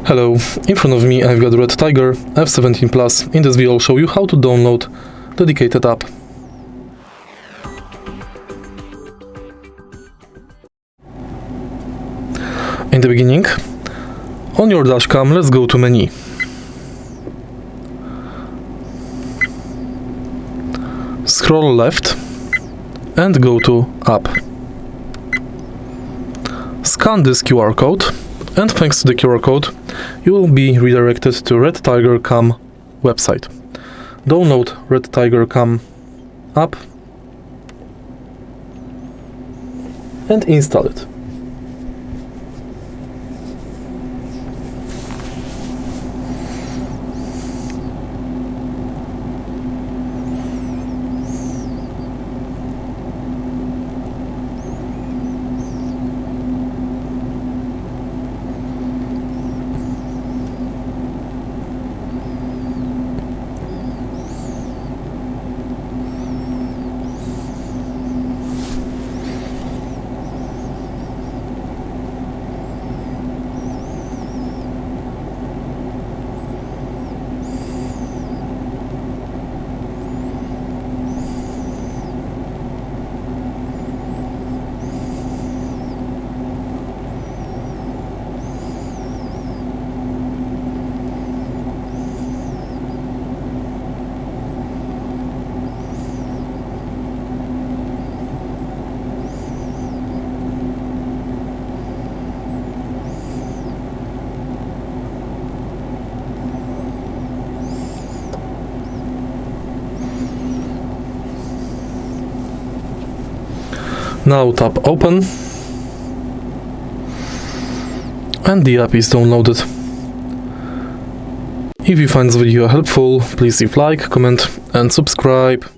Hello, in front of me I've got REDTIGER F17 Plus. In this video I'll show you how to download dedicated app. In the beginning, on your dashcam, let's go to menu. Scroll left and go to app. Scan this QR code, and thanks to the QR code you will be redirected to REDTIGER Cam website. Download REDTIGER Cam app and install it. Now tap open and the app is downloaded. If you find this video helpful, please leave like, comment and subscribe.